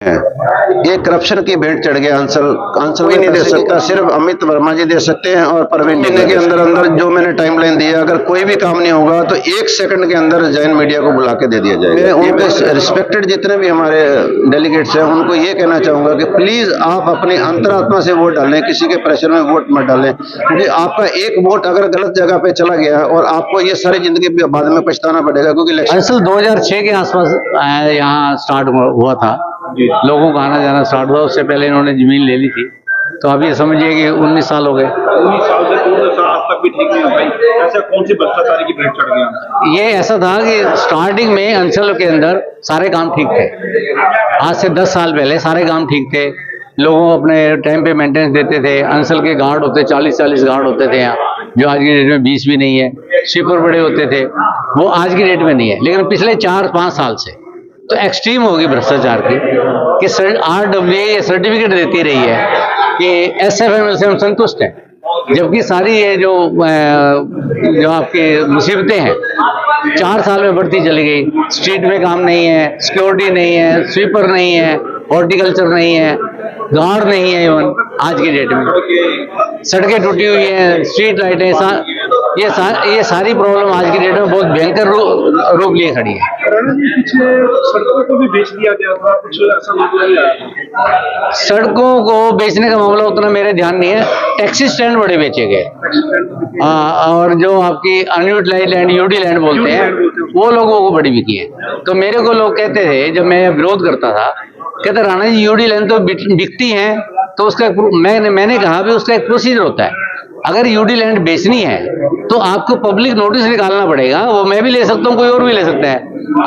है। ये करप्शन की भेंट चढ़ गया। अंसल भी नहीं दे सकता, सिर्फ अमित वर्मा जी दे सकते हैं। और परवीन महीने के अंदर अंदर जो मैंने टाइमलाइन दिया, अगर कोई भी काम नहीं होगा तो 1 सेकंड के अंदर जैन मीडिया को बुला के दे दिया जाएगा। उनके रिस्पेक्टेड जितने भी हमारे डेलीगेट्स हैं उनको ये कहना चाहूंगा कि प्लीज आप अपनी अंतरात्मा से वोट डालें, किसी के प्रेशर में वोट मत डालें, क्योंकि आपका एक वोट अगर गलत जगह पे चला गया और आपको ये सारी जिंदगी बाद में पछताना पड़ेगा। क्योंकि दरअसल 2006 के आसपास यहाँ स्टार्ट हुआ था, लोगों का आना जाना स्टार्ट हुआ। उससे पहले इन्होंने जमीन ले ली थी, तो अभी समझिए कि 19 साल हो गए। 19 साल से 14 साल आज तक भी ठीक नहीं हो पाई। ऐसा कौन सी भ्रष्टाचारी की भेंट चढ़ गया? ये ऐसा था कि स्टार्टिंग में अंचल के अंदर सारे काम ठीक थे। आज से 10 साल पहले सारे काम ठीक थे, लोगों अपने टाइम पे मेंटेनेंस देते थे। अंचल के गार्ड होते 40-40 गार्ड होते थे यहाँ, जो आज की डेट में 20 भी नहीं है। स्वीपर बड़े होते थे, वो आज की डेट में नहीं है। लेकिन पिछले 4-5 साल से तो एक्सट्रीम होगी भ्रष्टाचार की कि RWA ये सर्टिफिकेट देती रही है कि SFML से हम संतुष्ट हैं, जबकि सारी ये जो आपकी मुसीबतें हैं 4 साल में बढ़ती चली गई। स्ट्रीट में काम नहीं है, सिक्योरिटी नहीं है, स्वीपर नहीं है, हॉर्टिकल्चर नहीं है, गार्ड नहीं है। इवन आज की डेट में सड़कें टूटी हुई हैं, स्ट्रीट लाइटें, ये सारी प्रॉब्लम आज की डेट में बहुत भयंकर रूप लिए खड़ी है। पीछे सड़कों को भी बेच दिया गया था, कुछ ऐसा मामला भी आया था। सड़कों को बेचने का मामला उतना मेरे ध्यान नहीं है। टैक्सी स्टैंड बड़े बेचे गए, और जो आपकी अनयूटिलाइज्ड लैंड, यूडी लैंड बोलते हैं, वो लोगों को बड़ी बिकी है। तो मेरे को लोग कहते थे, जब मैं विरोध करता था, कहते राणा जी यूडी लैंड तो बिकती है, तो उसका मैंने कहा भी उसका एक प्रोसीजर होता है। अगर यूडी लैंड बेचनी है तो आपको पब्लिक नोटिस निकालना पड़ेगा। वो मैं भी ले सकता हूँ, कोई और भी ले सकता है।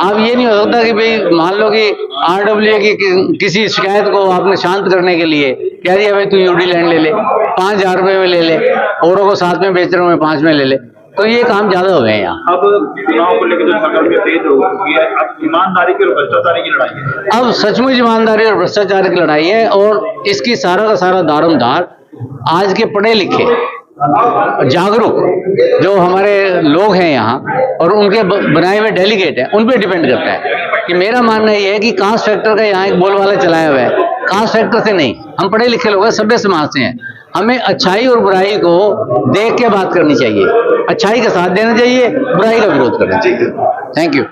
आप ये नहीं हो सकता कि भाई मान लो कि RWA की किसी शिकायत को आपने शांत करने के लिए कह दिया भाई तू यूडी लैंड ले ले, 5,000 रुपए में ले ले, औरों को 7 में बेच रहा हूँ मैं 5 में ले ले, तो ये काम ज्यादा हो गए यहाँ। अब चुनाव को लेकर जो सरकार में तेज हो चुकी है, अब ईमानदारी की और भ्रष्टाचारी की लड़ाई है। अब सचमुच ईमानदारी और भ्रष्टाचार की लड़ाई है, और इसकी सारा का सारा दारोमदार आज के पढ़े लिखे जागरूक जो हमारे लोग हैं यहाँ और उनके बनाए हुए डेलीगेट हैं, उन पे डिपेंड करता है। कि मेरा मानना ये है कि कास्ट फैक्टर का यहाँ एक बोलबाला चलाया हुआ है। कास्ट फैक्टर से नहीं, हम पढ़े लिखे लोग हैं, सभ्य समाज से हैं। हमें अच्छाई और बुराई को देख के बात करनी चाहिए, अच्छाई का साथ देना चाहिए, बुराई का विरोध करना चाहिए। Thank you.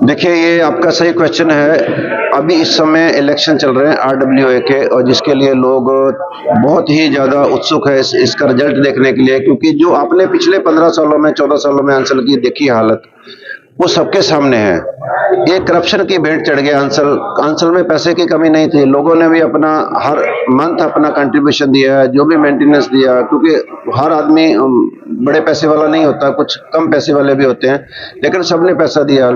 देखिए, ये आपका सही क्वेश्चन है। अभी इस समय इलेक्शन चल रहे हैं RWA के, और जिसके लिए लोग बहुत ही ज़्यादा उत्सुक है इसका रिजल्ट देखने के लिए, क्योंकि जो आपने पिछले 15 सालों में 14 सालों में अंचल की देखी हालत, वो सबके सामने है। ये करप्शन की भेंट चढ़ गया। अंचल में पैसे की कमी नहीं थी, लोगों ने भी अपना हर मंथ अपना कंट्रीब्यूशन दिया है, जो भी मेंटेनेंस दिया, क्योंकि हर आदमी बड़े पैसे वाला नहीं होता, कुछ कम पैसे वाले भी होते हैं, लेकिन सबने पैसा दिया।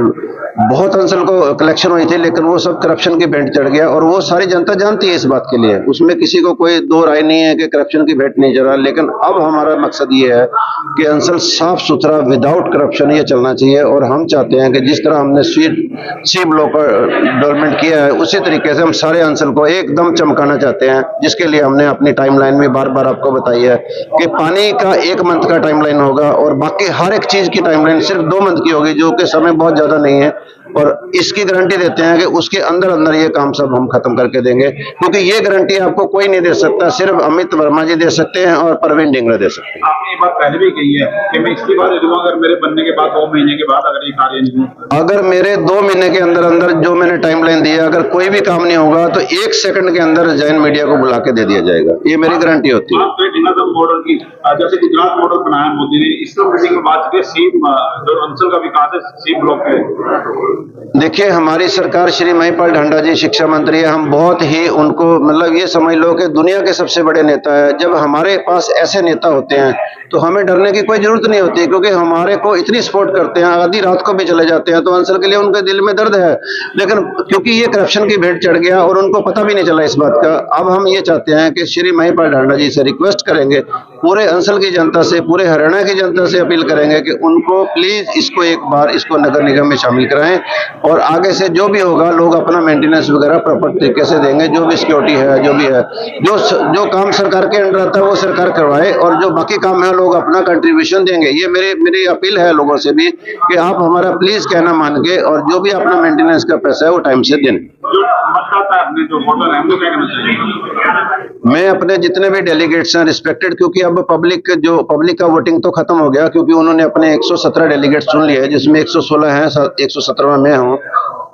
बहुत अंचल को कलेक्शन हुई थी, लेकिन वो सब करप्शन की भेंट चढ़ गया, और वो सारी जनता जानती है इस बात के लिए। उसमें किसी को कोई दो राय नहीं है कि करप्शन की भेंट नहीं चढ़ा। लेकिन अब हमारा मकसद ये है कि अंचल साफ सुथरा विदाउट करप्शन ये चलना चाहिए, और हम चाहते हैं कि जिस तरह हमने सी ब्लॉक का डेवलपमेंट किया है, उसी तरीके से हम सारे अंचल को एकदम चमकाना चाहते हैं, जिसके लिए हमने अपनी टाइमलाइन में बार बार आपको बताई है कि पानी का 1 मंथ का टाइमलाइन होगा, और बाकी हर एक चीज की टाइमलाइन सिर्फ 2 मंथ की होगी, जो कि समय बहुत ज्यादा नहीं है। और इसकी गारंटी देते हैं कि उसके अंदर अंदर ये काम सब हम खत्म करके देंगे, क्योंकि ये गारंटी आपको कोई नहीं दे सकता, सिर्फ अमित वर्मा जी दे सकते हैं और परवीन ढिंगरा दे सकते हैं। आपने ये बात पहले भी कही है कि मैं इसकी बात दूंगा, अगर मेरे बनने के बाद 2 महीने के बाद अगर ये कार्य नहीं हो, अगर मेरे 2 महीने के अंदर अंदर जो मैंने टाइमलाइन दिया, अगर कोई भी काम नहीं होगा तो 1 सेकंड के अंदर जैन मीडिया को बुला के दे दिया जाएगा। ये मेरी गारंटी होती है। मॉडल की जैसे गुजरात मॉडल बनाया मोदी ने, इसको मीटिंग में बात की सी जो अंचल का विकास है सी ब्लॉक में। देखिए, हमारी सरकार श्री महिपाल ढांडा जी शिक्षा मंत्री है, हम बहुत ही उनको मतलब ये समझ लो कि दुनिया के सबसे बड़े नेता है। जब हमारे पास ऐसे नेता होते हैं तो हमें डरने की कोई जरूरत नहीं होती, क्योंकि हमारे को इतनी सपोर्ट करते हैं, आधी रात को भी चले जाते हैं। तो अंचल के लिए उनके दिल में दर्द है, लेकिन क्योंकि ये करप्शन की भेंट चढ़ गया और उनको पता भी नहीं चला इस बात का। अब हम ये चाहते हैं कि श्री महिपाल ढांडा जी से रिक्वेस्ट करेंगे, पूरे अंचल की जनता से, पूरे हरियाणा की जनता से अपील करेंगे कि उनको प्लीज इसको एक बार इसको नगर निगम में शामिल कराएं, और आगे से जो भी होगा लोग अपना मेंटेनेंस वगैरह प्रॉपर तरीके से देंगे। जो भी सिक्योरिटी है, जो भी है, जो काम सरकार के अंडर आता है वो सरकार करवाए, और जो बाकी काम है लोग अपना कंट्रीब्यूशन देंगे। ये मेरी अपील है लोगों से भी कि आप हमारा प्लीज कहना मान के, और जो भी अपना मेंटेनेंस का पैसा है वो टाइम से दें। जो मतदाता है अपने जो वोटर है उनको क्या कहना चाहिए? मैं अपने जितने भी डेलीगेट्स हैं रिस्पेक्टेड, क्योंकि अब पब्लिक का वोटिंग तो खत्म हो गया, क्योंकि उन्होंने अपने 117 डेलीगेट्स चुन लिए, जिसमें 116 हैं, 117वां मैं हूं।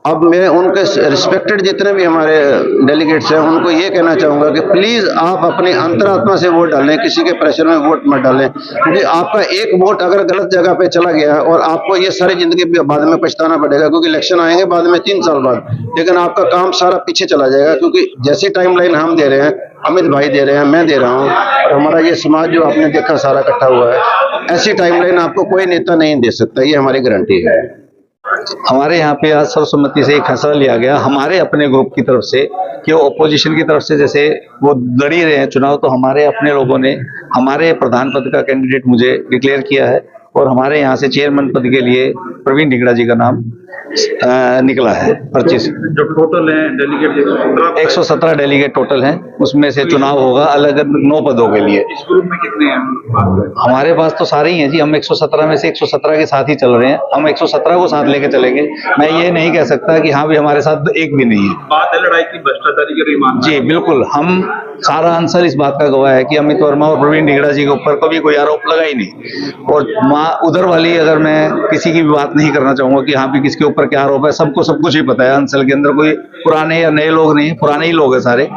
अब मैं उनके रिस्पेक्टेड जितने भी हमारे डेलीगेट्स हैं उनको ये कहना चाहूंगा कि प्लीज आप अपनी अंतरात्मा से वोट डालें, किसी के प्रेशर में वोट मत डालें, क्योंकि आपका एक वोट अगर गलत जगह पे चला गया और आपको ये सारी जिंदगी बाद में पछताना पड़ेगा, क्योंकि इलेक्शन आएंगे बाद में 3 साल बाद, लेकिन आपका काम सारा पीछे चला जाएगा। क्योंकि जैसी टाइमलाइन हम दे रहे हैं, अमित भाई दे रहे हैं, मैं दे रहा हूं, और हमारा ये समाज जो आपने देखा सारा इकट्ठा हुआ है, ऐसी टाइमलाइन आपको कोई नेता नहीं दे सकता, ये हमारी गारंटी है। हमारे यहाँ पे आज सर्वसम्मति से एक फैसला लिया गया हमारे अपने ग्रुप की तरफ से कि ओपोजिशन की तरफ से जैसे वो लड़ ही रहे हैं चुनाव, तो हमारे अपने लोगों ने हमारे प्रधान पद का कैंडिडेट मुझे डिक्लेयर किया है, और हमारे यहाँ से चेयरमैन पद के लिए प्रवीण ढिगड़ा जी का नाम निकला है। 25 जो टोटल है डेलीगेट 117 डेलीगेट टोटल हैं, उसमें से चुनाव होगा अलग अलग 9 पदों के लिए। इस ग्रुप में कितने हैं? हमारे पास तो सारे ही हैं जी, हम 117 में से 117 के साथ ही चल रहे हैं, हम 117 को साथ लेके चलेंगे। मैं ये नहीं कह सकता कि हाँ भी हमारे साथ एक भी नहीं है। बात है लड़ाई की भ्रष्टाचारी के रिमांड जी बिल्कुल, हम सारा अंसर इस बात का गवाह है कि अमित वर्मा और प्रवीण ढिगड़ा जी के ऊपर कभी कोई आरोप लगा ही नहीं, और उधर वाली अगर मैं किसी की भी बात नहीं करना चाहूंगा कि हाँ भी किसके ऊपर क्या आरोप है, सबको सब कुछ ही पता है। अंचल के अंदर कोई पुराने या नए लोग नहीं, पुराने ही लोग हैं सारे,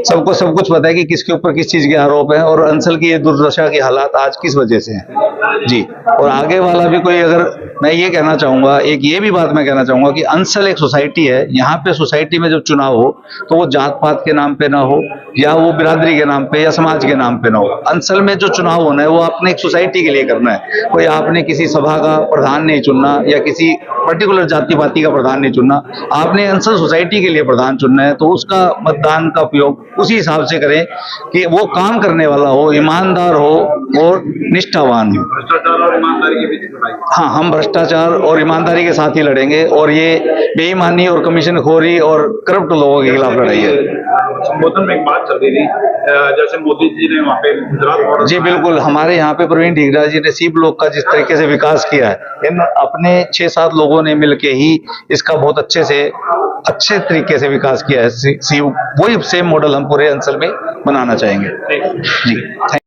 सबको सब कुछ पता है कि किसके ऊपर किस चीज के आरोप है, और अंचल की ये दुर्दशा के हालात आज किस वजह से हैं जी। और आगे वाला भी कोई, अगर मैं ये कहना चाहूंगा, एक ये भी बात मैं कहना चाहूंगा कि अंचल एक सोसाइटी है, यहाँ पे सोसाइटी में जब चुनाव हो तो वो जात पात के नाम पे ना हो, या वो बिरादरी के नाम पे या समाज के नाम पे ना हो। अंचल में जो चुनाव होना है वो आपने एक सोसाइटी के लिए करना है, कोई आपने किसी सभा का प्रधान नहीं चुनना या किसी पर्टिकुलर जाति पाति का प्रधान नहीं चुनना, आपने अंचल सोसाइटी के लिए प्रधान चुनना है। तो उसका मतदान का उपयोग उसी हिसाब से करें कि वो काम करने वाला हो, ईमानदार हो और निष्ठावान हो। भ्रष्टाचार और ईमानदारी के बीच लड़ाई। हाँ, हम भ्रष्टाचार और ईमानदारी के साथ ही लड़ेंगे, और ये बेईमानी और कमीशनखोरी और करप्ट लोगों के खिलाफ लड़ाई है। संबोधन में एक बात चल रही थी, जैसे मोदी जी ने वहाँ पे गुजरात बॉर्डर। जी बिल्कुल, हमारे यहाँ पे प्रवीण ढिगड़ा जी ने सी ब्लॉक का जिस तरीके से विकास किया है, इन अपने 6-7 लोगों ने मिलके ही इसका बहुत अच्छे तरीके से विकास किया है। वही सेम मॉडल हम पूरे अंचल में बनाना चाहेंगे जी।